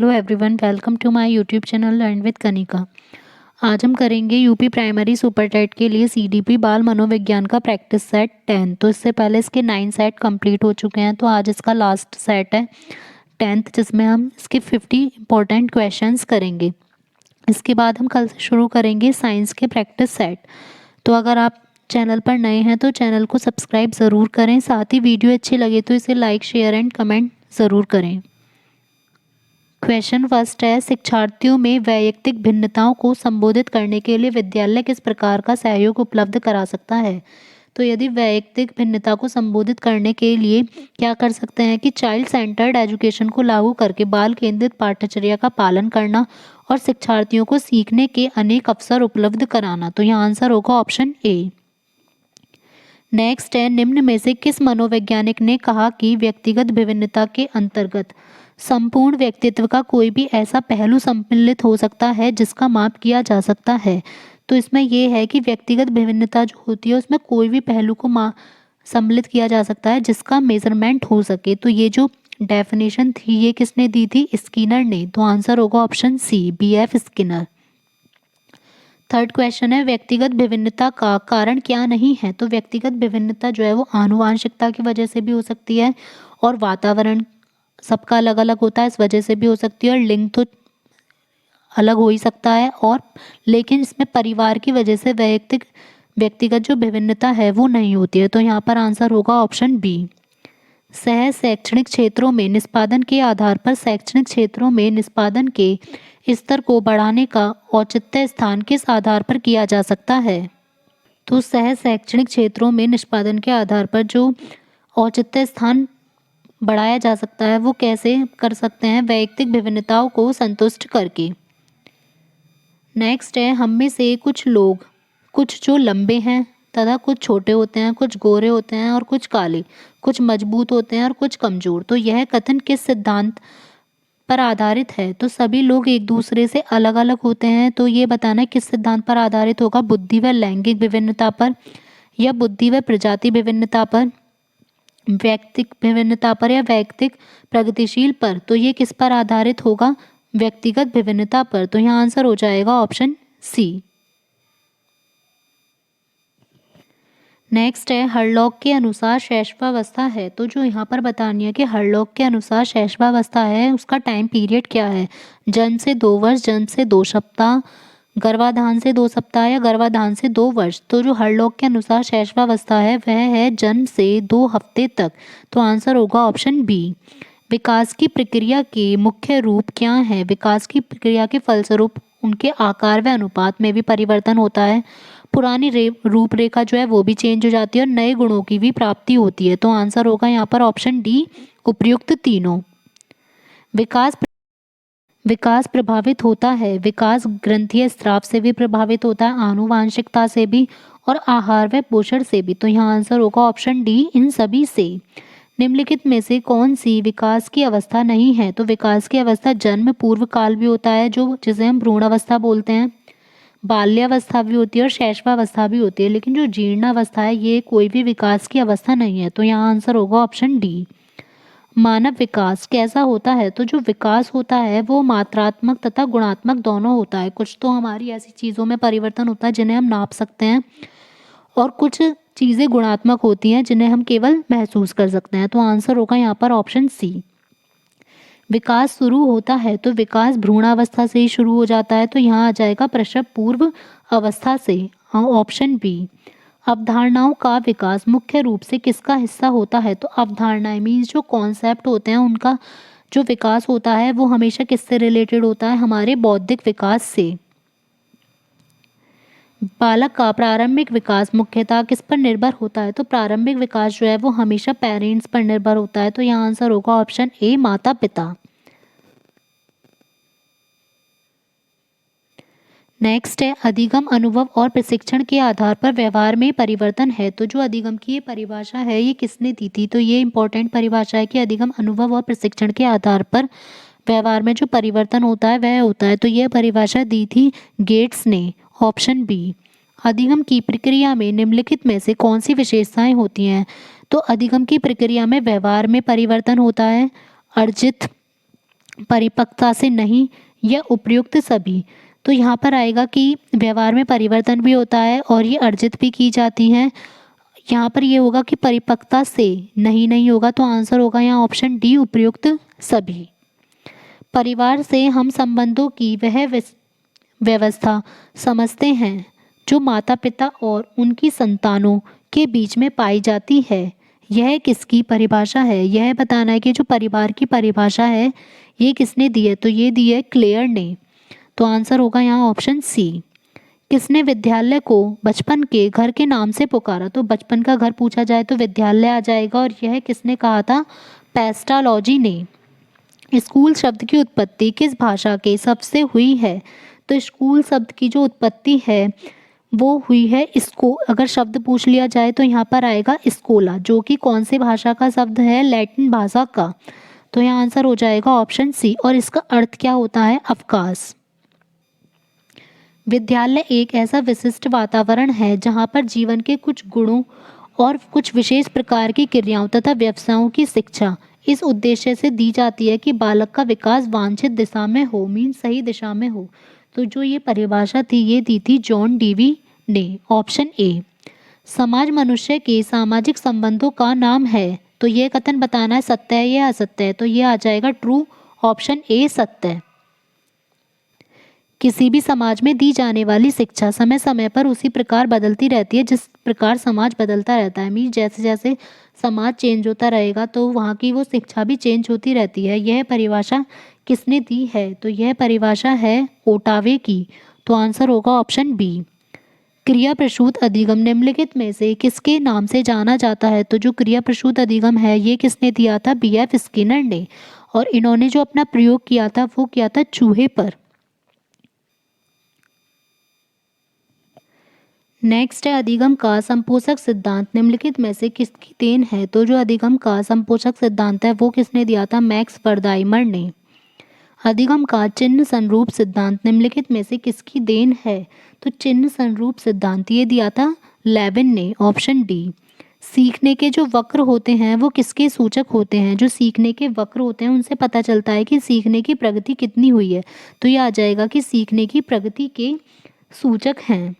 Hello everyone, welcome to my YouTube channel learn with Kanika. आज हम करेंगे यूपी प्राइमरी सुपर टेट के लिए सीडीपी बाल मनोविज्ञान का प्रैक्टिस सेट 10। तो इससे पहले इसके 9 सेट कंप्लीट हो चुके हैं, तो आज इसका लास्ट सेट है 10th, जिसमें हम इसके 50 इंपॉर्टेंट क्वेश्चंस करेंगे। इसके बाद हम कल से शुरू करेंगे साइंस के प्रैक्टिस सेट। तो अगर आप चैनल पर नए हैं तो चैनल को सब्सक्राइब ज़रूर करें, साथ ही वीडियो अच्छी लगे तो इसे लाइक, शेयर एंड कमेंट ज़रूर करें। क्वेश्चन फर्स्ट है, शिक्षार्थियों में वैयक्तिक भिन्नताओं को संबोधित करने के लिए विद्यालय किस प्रकार का सहयोग उपलब्ध करा सकता है। तो यदि वैयक्तिक भिन्नता को संबोधित करने के लिए क्या कर सकते हैं कि चाइल्ड सेंटर्ड एजुकेशन को लागू करके बाल केंद्रित पाठ्यचर्या का पालन करना और शिक्षार्थियों को सीखने के अनेक अवसर उपलब्ध कराना। तो यहाँ आंसर होगा ऑप्शन ए। नेक्स्ट है, निम्न में से किस मनोवैज्ञानिक ने कहा कि व्यक्तिगत विभिन्नता के अंतर्गत संपूर्ण व्यक्तित्व का कोई भी ऐसा पहलू सम्मिलित हो सकता है जिसका माप किया जा सकता है। तो इसमें यह है कि व्यक्तिगत विभिन्नता जो होती है उसमें कोई भी पहलू को सम्मिलित किया जा सकता है जिसका मेजरमेंट हो सके। तो ये जो डेफिनेशन थी ये किसने दी थी? स्किनर ने। तो आंसर होगा option C, BF Skinner. Third question है, व्यक्तिगत विभिन्नता का कारण क्या नहीं है। तो व्यक्तिगत विभिन्नता जो है वो आनुवांशिकता की वजह से भी हो सकती है, और वातावरण सबका अलग अलग होता है इस वजह से भी हो सकती है, और लिंग तो अलग हो ही सकता है, और लेकिन इसमें परिवार की वजह से व्यक्तिगत जो विभिन्नता है वो नहीं होती है। तो यहाँ पर आंसर होगा ऑप्शन बी। सह शैक्षणिक क्षेत्रों में निष्पादन के आधार पर शैक्षणिक क्षेत्रों में निष्पादन के स्तर को बढ़ाने का औचित्य स्थान किस आधार पर किया जा सकता है। तो सह शैक्षणिक क्षेत्रों में निष्पादन के आधार पर जो औचित्य स्थान बढ़ाया जा सकता है वो कैसे कर सकते हैं? वैयक्तिक विभिन्नताओं को संतुष्ट करके। नेक्स्ट है, हम में से कुछ लोग कुछ जो लंबे हैं तथा कुछ छोटे होते हैं, कुछ गोरे होते हैं और कुछ काले, कुछ मजबूत होते हैं और कुछ कमजोर। तो यह कथन किस सिद्धांत पर आधारित है? तो सभी लोग एक दूसरे से अलग अलग होते हैं। तो ये बताना किस सिद्धांत पर आधारित होगा? बुद्धि व लैंगिक विभिन्नता पर, या बुद्धि व प्रजाति विभिन्नता पर, व्यक्तिक विभिन्नता पर, या वैयक्तिक प्रगतिशील पर। तो ये किस पर आधारित होगा? व्यक्तिगत विभिन्नता पर। तो यहाँ आंसर हो जाएगा ऑप्शन सी। नेक्स्ट है, हरलॉक के अनुसार शैशवावस्था है। तो जो यहाँ पर बतानी है कि हरलॉक के अनुसार शैशवावस्था है उसका टाइम पीरियड क्या है? जन्म से 2 वर्ष, जन्म से 2 सप्ताह, गर्भाधान से 2 सप्ताह, या गर्भाधान से 2 वर्ष। तो जो हरलॉक के अनुसार शैशवावस्था है वह है जन्म से 2 हफ्ते तक। तो आंसर होगा ऑप्शन बी। विकास की प्रक्रिया के मुख्य रूप क्या है? विकास की प्रक्रिया के फलस्वरूप उनके आकार व अनुपात में भी परिवर्तन होता है, पुरानी रूपरेखा जो है वो भी चेंज हो जाती है, और नए गुणों की भी प्राप्ति होती है। तो आंसर होगा यहाँ पर ऑप्शन डी, उपर्युक्त तीनों। विकास विकास प्रभावित होता है, विकास ग्रंथीय स्राव से भी प्रभावित होता है, आनुवांशिकता से भी, और आहार व पोषण से भी। तो यहाँ आंसर होगा ऑप्शन डी, इन सभी से। निम्नलिखित में से कौन सी विकास की अवस्था नहीं है? तो विकास की अवस्था जन्म पूर्व काल भी होता है जो जिसे हम भ्रूण अवस्था बोलते हैं, बाल्यावस्था भी होती है और शैशवावस्था भी होती है, लेकिन जो जीर्णावस्था है ये कोई भी विकास की अवस्था नहीं है। तो यहाँ आंसर होगा ऑप्शन डी। मानव विकास कैसा होता है? तो जो विकास होता है वो मात्रात्मक तथा गुणात्मक दोनों होता है। कुछ तो हमारी ऐसी चीज़ों में परिवर्तन होता है जिन्हें हम नाप सकते हैं, और कुछ चीज़ें गुणात्मक होती हैं जिन्हें हम केवल महसूस कर सकते हैं। तो आंसर होगा यहाँ पर ऑप्शन सी। विकास शुरू होता है तो विकास भ्रूणावस्था से ही शुरू हो जाता है। तो यहाँ आ जाएगा प्रसव पूर्व अवस्था से, हाँ ऑप्शन बी। अवधारणाओं का विकास मुख्य रूप से किसका हिस्सा होता है? तो अवधारणाएं मीन्स जो कॉन्सेप्ट होते हैं उनका जो विकास होता है वो हमेशा किससे रिलेटेड होता है? हमारे बौद्धिक विकास से। बालक का प्रारंभिक विकास मुख्यतः किस पर निर्भर होता है? तो प्रारंभिक विकास जो है वो हमेशा पेरेंट्स पर निर्भर होता है। तो यहाँ आंसर होगा ऑप्शन ए, माता पिता। नेक्स्ट है, अधिगम अनुभव और प्रशिक्षण के आधार पर व्यवहार में परिवर्तन है। तो जो अधिगम की ये परिभाषा है ये किसने दी थी? तो ये इंपॉर्टेंट परिभाषा है कि अधिगम अनुभव और प्रशिक्षण के आधार पर व्यवहार में जो परिवर्तन होता है वह होता है। तो यह परिभाषा दी थी गेट्स ने, ऑप्शन बी। अधिगम की प्रक्रिया में निम्नलिखित में से कौन सी विशेषताएं होती हैं? तो अधिगम की प्रक्रिया में व्यवहार में परिवर्तन होता है, अर्जित परिपक्वता से नहीं या उपयुक्त सभी। तो यहाँ पर आएगा कि व्यवहार में परिवर्तन भी होता है और ये अर्जित भी की जाती हैं। यहाँ पर ये होगा कि परिपक्वता से नहीं होगा, तो आंसर होगा यहाँ ऑप्शन डी, उपयुक्त सभी। परिवार से हम संबंधों की वह व्यवस्था समझते हैं जो माता पिता और उनकी संतानों के बीच में पाई जाती है। यह किसकी परिभाषा है? यह बताना है कि जो परिवार की परिभाषा है ये किसने दी है, तो ये दी है क्लेयर ने। तो आंसर होगा यहाँ ऑप्शन सी। किसने विद्यालय को बचपन के घर के नाम से पुकारा? तो बचपन का घर पूछा जाए तो विद्यालय आ जाएगा, और यह किसने कहा था? पेस्टालॉजी ने। स्कूल शब्द की उत्पत्ति किस भाषा के सबसे हुई है? तो स्कूल शब्द की जो उत्पत्ति है वो हुई है इसको, अगर शब्द पूछ लिया जाए तो यहाँ पर आएगा स्कोला, जो कि कौन सी भाषा का शब्द है? लैटिन भाषा का। तो यहाँ आंसर हो जाएगा ऑप्शन सी, और इसका अर्थ क्या होता है? अवकाश। विद्यालय एक ऐसा विशिष्ट वातावरण है जहाँ पर जीवन के कुछ गुणों और कुछ विशेष प्रकार की क्रियाओं तथा व्यवसायों की शिक्षा इस उद्देश्य से दी जाती है कि बालक का विकास वांछित दिशा में हो, मीन सही दिशा में हो। तो जो ये परिभाषा थी ये दी थी जॉन डीवी ने। Option A. समाज मनुष्य के सामाजिक संबंधों का नाम है। तो ये कथन बताना है सत्य है या असत्य है, तो ये आ जाएगा ट्रू, ऑप्शन ए सत्य। किसी भी समाज में दी जाने वाली शिक्षा समय समय पर उसी प्रकार बदलती रहती है जिस प्रकार समाज बदलता रहता है। मीन जैसे जैसे समाज चेंज होता रहेगा तो वहाँ की वो शिक्षा भी चेंज होती रहती है। यह परिभाषा किसने दी है? तो यह परिभाषा है ओटावे की। तो आंसर होगा ऑप्शन बी। क्रिया प्रसूत अधिगम निम्नलिखित में से किसके नाम से जाना जाता है? तो जो क्रिया प्रसूत अधिगम है ये किसने दिया था? BF स्किनर ने। और इन्होंने जो अपना प्रयोग किया था वो किया था चूहे पर। नेक्स्ट है अधिगम का संपोषक सिद्धांत निम्नलिखित में से किसकी देन है? तो जो अधिगम का संपोषक सिद्धांत है वो किसने दिया था? मैक्स वर्दाइमर ने। अधिगम का चिन्ह संरूप सिद्धांत निम्नलिखित में से किसकी देन है? तो चिन्ह संरूप सिद्धांत ये दिया था लेविन ने। Option D. सीखने के जो वक्र होते हैं वो किसके सूचक होते हैं? जो सीखने के वक्र होते हैं उनसे पता चलता है कि सीखने की प्रगति कितनी हुई है। तो ये आ जाएगा कि सीखने की प्रगति के सूचक हैं।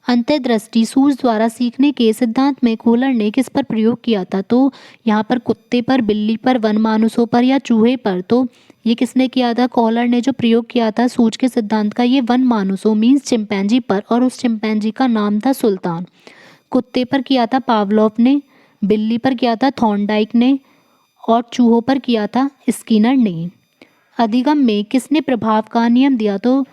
अंतर्दृष्टि सूझ द्वारा सीखने के सिद्धांत में कोहलर ने किस पर प्रयोग किया था? तो यहाँ पर कुत्ते पर, बिल्ली पर, वनमानुषों पर या चूहे पर? तो ये किसने किया था? कोहलर ने जो प्रयोग किया था सूझ के सिद्धांत का ये वनमानुषों मीन्स चिंपैंजी पर, और उस चिंपैंजी का नाम था सुल्तान। कुत्ते पर किया था पावलोव ने, बिल्ली पर किया था थॉर्नडाइक ने, और चूहों पर किया था स्किनर ने। अधिगम में किसने प्रभाव का नियम दिया? तो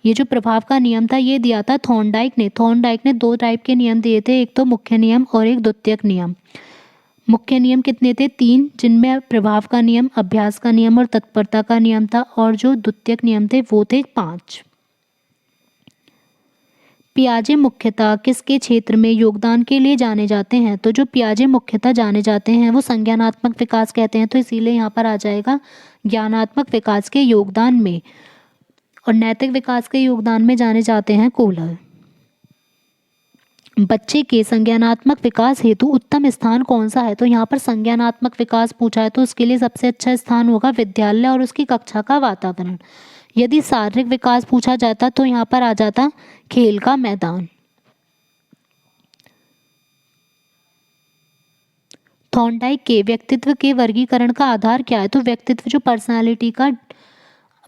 ये जो प्रभाव का नियम था ये दिया था थॉर्नडाइक ने। थॉर्नडाइक ने दो टाइप के नियम दिए थे, एक तो मुख्य नियम और एक द्वितीयक नियम। मुख्य नियम कितने थे? 3, जिनमें प्रभाव का नियम, अभ्यास का नियम और तत्परता का नियम था, और जो द्वितीयक नियम थे वो थे 5। पियाजे मुख्यतः किसके क्षेत्र में योगदान के लिए जाने जाते हैं? तो जो पियाजे मुख्यतः जाने जाते हैं वो संज्ञानात्मक विकास कहते हैं, तो इसीलिए यहाँ पर आ जाएगा ज्ञानात्मक विकास के योगदान में, और नैतिक विकास के योगदान में जाने जाते हैं कोहलर। बच्चे के संज्ञानात्मक विकास हेतु उत्तम स्थान कौन सा है? तो यहाँ पर संज्ञानात्मक विकास पूछा है तो उसके लिए सबसे अच्छा स्थान होगा विद्यालय और उसकी कक्षा का वातावरण। यदि शारीरिक विकास पूछा जाता तो यहाँ पर आ जाता खेल का मैदान। थॉर्नडाइक के व्यक्तित्व के वर्गीकरण का आधार क्या है? तो व्यक्तित्व जो पर्सनालिटी का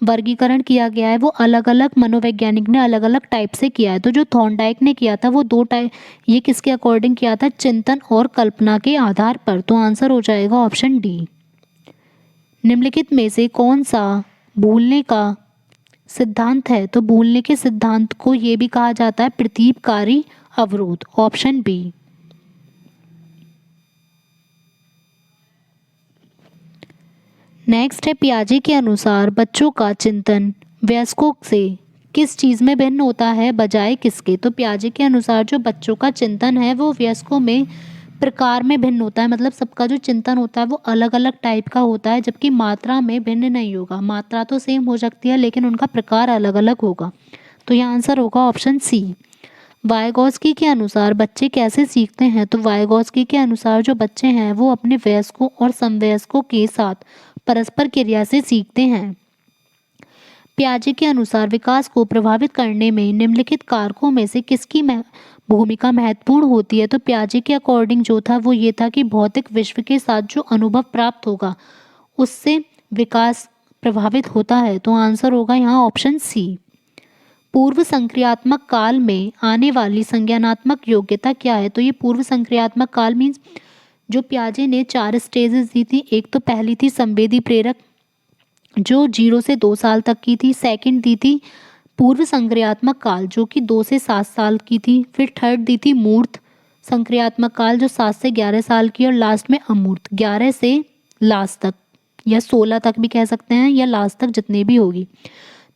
वर्गीकरण किया गया है वो अलग अलग मनोवैज्ञानिक ने अलग अलग टाइप से किया है। तो जो थॉर्नडाइक ने किया था वो 2 टाइप, ये किसके अकॉर्डिंग किया था? चिंतन और कल्पना के आधार पर। तो आंसर हो जाएगा ऑप्शन डी। निम्नलिखित में से कौन सा भूलने का सिद्धांत है? तो भूलने के सिद्धांत को ये भी कहा जाता है प्रतीपकारी अवरोध। Option B. नेक्स्ट है पियाजे के अनुसार बच्चों का चिंतन वयस्कों से किस चीज़ में भिन्न होता है बजाय किसके? तो पियाजे के अनुसार जो बच्चों का चिंतन है वो वयस्कों में प्रकार में भिन्न होता है, मतलब सबका जो चिंतन होता है वो अलग अलग टाइप का होता है, जबकि मात्रा में भिन्न नहीं होगा। मात्रा तो सेम हो सकती है लेकिन उनका प्रकार अलग अलग होगा। तो यह आंसर होगा ऑप्शन सी। वाइगॉस्की के अनुसार बच्चे कैसे सीखते हैं? तो वाइगॉस्की के अनुसार जो बच्चे हैं वो अपने वयस्कों और समवयस्कों के साथ परस्पर क्रिया से सीखते हैं। पियाजे के अनुसार विकास को प्रभावित करने में निम्नलिखित कारकों में से किसकी भूमिका महत्वपूर्ण होती है? तो पियाजे के अकॉर्डिंग जो था वो ये था कि भौतिक विश्व के साथ जो अनुभव प्राप्त होगा उससे विकास प्रभावित होता है। तो आंसर होगा यहाँ ऑप्शन सी। पूर्व संक्रियात्मक काल में आने वाली संज्ञानात्मक योग्यता क्या है? तो ये पूर्व संक्रियात्मक काल मीन्स जो पियाजे ने 4 स्टेजेस दी थी। एक तो पहली थी संवेदी प्रेरक जो 0 से 2 साल तक की थी। सेकंड दी थी पूर्व संक्रियात्मक काल जो कि 2 से 7 साल की थी। फिर थर्ड दी थी मूर्त संक्रियात्मक काल जो 7 से 11 साल की, और लास्ट में अमूर्त 11 से लास्ट तक या 16 तक भी कह सकते हैं, या लास्ट तक जितने भी होगी।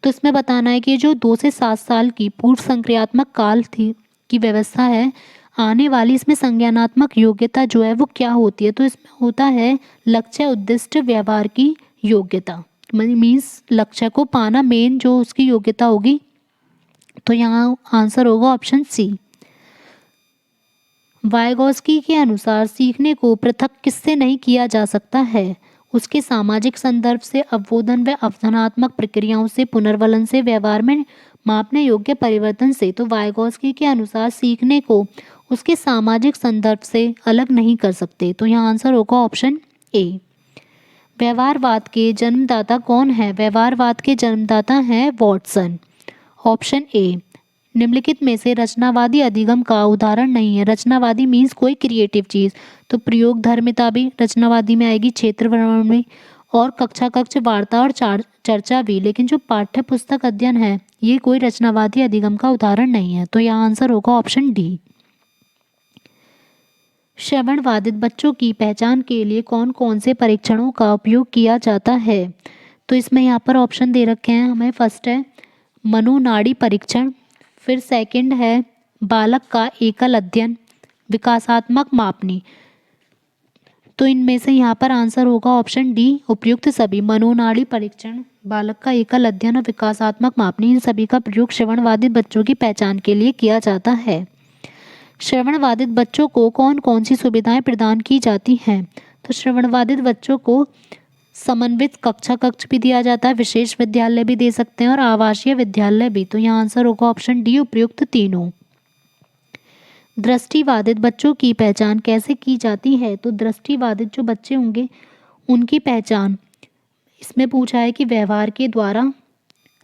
तो इसमें बताना है कि जो 2 से 7 साल की पूर्व संक्रियात्मक काल थी की व्यवस्था है, आने वाली इसमें संज्ञानात्मक योग्यता जो है वो क्या होती है? तो इसमें होता है लक्ष्य उद्दिष्ट व्यवहार की योग्यता, मीन्स लक्ष्य को पाना मेन जो उसकी योग्यता होगी। तो यहाँ आंसर होगा ऑप्शन सी। वाइगॉस्की के अनुसार सीखने को पृथक किससे नहीं किया जा सकता है? उसके सामाजिक संदर्भ से, अवबोधन व अवधारणात्मक प्रक्रियाओं से, पुनर्वलन से, व्यवहार में मापने योग्य परिवर्तन से। तो वाइगॉस्की के अनुसार सीखने को उसके सामाजिक संदर्भ से अलग नहीं कर सकते। तो यहाँ आंसर होगा ऑप्शन ए। व्यवहारवाद के जन्मदाता कौन है? व्यवहारवाद के जन्मदाता हैं वॉटसन। Option A. निम्नलिखित में से रचनावादी अधिगम का उदाहरण नहीं है। रचनावादी मीन्स कोई क्रिएटिव चीज़, तो प्रयोग धर्मिता भी रचनावादी में आएगी, क्षेत्र वर्णन में, और कक्षा कक्ष वार्ता और चर्चा भी। लेकिन जो पाठ्य पुस्तक अध्ययन है ये कोई रचनावादी अधिगम का उदाहरण नहीं है। तो यहाँ आंसर होगा ऑप्शन डी। श्रवणवादित बच्चों की पहचान के लिए कौन कौन से परीक्षणों का उपयोग किया जाता है? तो इसमें यहाँ पर ऑप्शन दे रखे हैं हमें। फर्स्ट है मनोनाड़ी परीक्षण, फिर सेकंड है बालक का एकल अध्ययन, विकासात्मक मापनी। तो इनमें से यहाँ पर आंसर होगा ऑप्शन डी, उपयुक्त सभी। मनोनाड़ी परीक्षण, बालक का एकल अध्ययन और विकासात्मक मापनी, इन सभी का प्रयोग श्रवणवादित बच्चों की पहचान के लिए किया जाता है। श्रवणवादित बच्चों को कौन कौन सी सुविधाएं प्रदान की जाती हैं? तो श्रवणवादित बच्चों को समन्वित कक्षा कक्ष भी दिया जाता है, विशेष विद्यालय भी दे सकते हैं, और आवासीय विद्यालय भी। तो यहाँ आंसर होगा ऑप्शन डी, उपयुक्त तीनों। दृष्टिबाधित बच्चों की पहचान कैसे की जाती है? तो दृष्टिबाधित जो बच्चे होंगे उनकी पहचान इसमें पूछा है कि व्यवहार के द्वारा,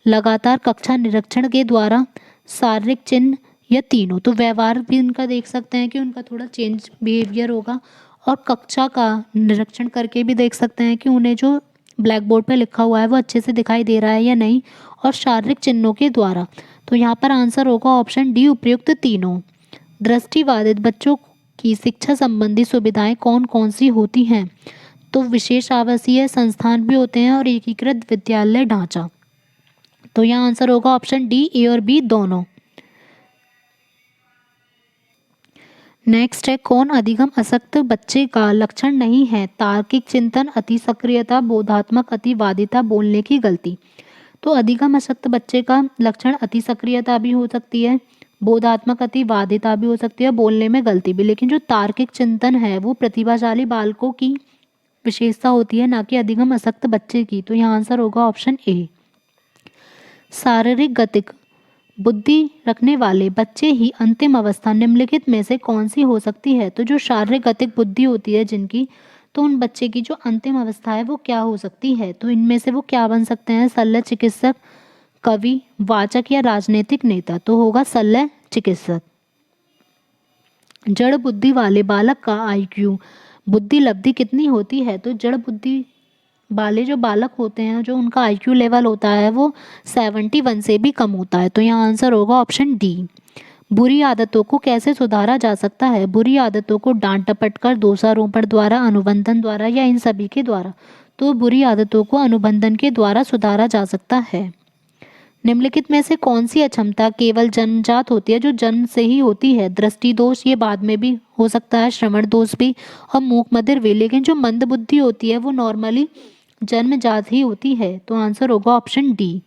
लगातार कक्षा निरीक्षण के द्वारा, शारीरिक चिन्ह या तीनों। तो व्यवहार भी उनका देख सकते हैं कि उनका थोड़ा चेंज बिहेवियर होगा, और कक्षा का निरीक्षण करके भी देख सकते हैं कि उन्हें जो ब्लैक बोर्ड पे लिखा हुआ है वो अच्छे से दिखाई दे रहा है या नहीं, और शारीरिक चिन्हों के द्वारा। तो यहाँ पर आंसर होगा ऑप्शन डी, उपयुक्त तीनों। दृष्टिबाधित बच्चों की शिक्षा संबंधी सुविधाएं कौन कौन सी होती हैं? तो विशेष आवासीय संस्थान भी होते हैं और एकीकृत विद्यालय ढांचा। तो यहाँ आंसर होगा ऑप्शन डी, ए और बी दोनों। नेक्स्ट है कौन अधिगम आसक्त बच्चे का लक्षण नहीं है? तार्किक चिंतन, अति सक्रियता, बोधात्मक अतिवादिता, बोलने की गलती। तो अधिगम आसक्त बच्चे का लक्षण अति सक्रियता भी हो सकती है, बोधात्मक अतिवादिता भी हो सकती है, बोलने में गलती भी। लेकिन जो तार्किक चिंतन है वो प्रतिभाशाली बालकों की विशेषता होती है, ना कि अधिगम आसक्त बच्चे की। तो यहाँ आंसर होगा ऑप्शन ए। शारीरिक गतिक बुद्धि रखने वाले बच्चे ही अंतिम अवस्था निम्नलिखित में से कौन सी हो सकती है? तो जो शारीरिक गतिक बुद्धि होती है जिनकी, तो उन बच्चे की जो अंतिम अवस्था है वो क्या हो सकती है? तो इनमें से वो क्या बन सकते हैं? शल्य चिकित्सक, कवि, वाचक या राजनीतिक नेता। तो होगा शल्य चिकित्सक। जड़ बुद्धि वाले बालक का आईक्यू बुद्धि लब्धि कितनी होती है? तो जड़ बुद्धि वाले जो बालक होते हैं जो उनका आईक्यू लेवल होता है वो 71 से भी कम होता है। तो यहाँ आंसर होगा ऑप्शन डी। बुरी आदतों को कैसे सुधारा जा सकता है? बुरी आदतों को डांट डपट कर, दोषारोपण द्वारा, अनुबंधन द्वारा या इन सभी के द्वारा। तो बुरी आदतों को अनुबंधन के द्वारा सुधारा जा सकता है। निम्नलिखित में से कौन सी अक्षमता केवल जन्मजात होती है, जो जन्म से ही होती है? दृष्टि दोष, ये बाद में भी हो सकता है, श्रवण दोष भी, और मूक बधिर भी। लेकिन जो मंद बुद्धि होती है वो नॉर्मली जन्मजात ही होती है। तो आंसर होगा ऑप्शन डी।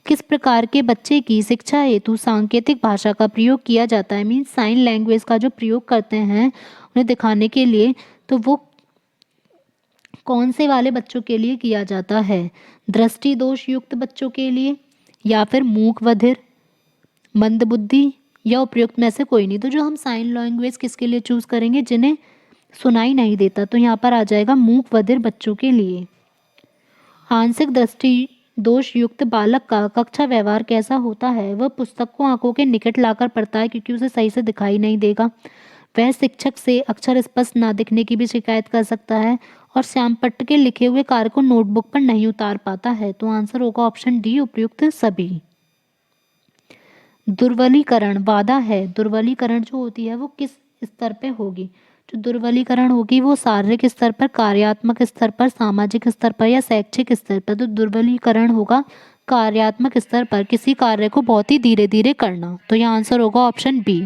किस प्रकार के बच्चे की शिक्षा हेतु सांकेतिक भाषा का प्रयोग किया जाता है, मीन्स साइन लैंग्वेज का जो प्रयोग करते हैं उन्हें दिखाने के लिए, तो वो कौन से वाले बच्चों के लिए किया जाता है? दृष्टि दोष युक्त बच्चों के लिए, या फिर मूक बधिर, मंदबुद्धि, या उपयुक्त में से कोई नहीं। तो जो हम साइन लैंग्वेज किसके लिए चूज करेंगे? जिन्हें सुनाई नहीं देता, तो यहाँ पर आ जाएगा मूक बधिर बच्चों के लिए। आंशिक दृष्टि दोष युक्त बालक का कक्षा व्यवहार कैसा होता है? वह पुस्तक को आंखों के निकट लाकर पढ़ता है क्योंकि उसे सही से दिखाई नहीं देगा। वह शिक्षक से अक्षर स्पष्ट ना दिखने की भी शिकायत कर सकता है और श्यामपट्ट के लिखे हुए कार्य को नोटबुक पर नहीं उतार पाता है। तो आंसर होगा ऑप्शन डी, उपयुक्त सभी। दुर्बलीकरण वादा है, दुर्बलीकरण जो होती है वो किस स्तर पे होगी? जो दुर्बलीकरण होगी वो शारीरिक स्तर पर, कार्यात्मक स्तर पर, सामाजिक स्तर पर, या शैक्षिक स्तर पर? तो दुर्बलीकरण होगा कार्यात्मक स्तर पर, किसी कार्य को बहुत ही धीरे धीरे करना। तो यह आंसर होगा ऑप्शन बी।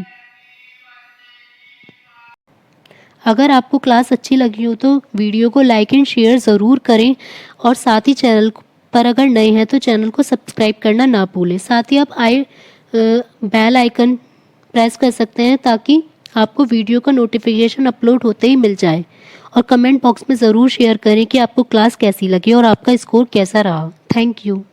अगर आपको क्लास अच्छी लगी हो तो वीडियो को लाइक एंड शेयर ज़रूर करें, और साथ ही चैनल पर अगर नए हैं तो चैनल को सब्सक्राइब करना ना भूलें। साथ ही आप बेल आइकन प्रेस कर सकते हैं ताकि आपको वीडियो का नोटिफिकेशन अपलोड होते ही मिल जाए। और कमेंट बॉक्स में ज़रूर शेयर करें कि आपको क्लास कैसी लगी और आपका स्कोर कैसा रहा। Thank you.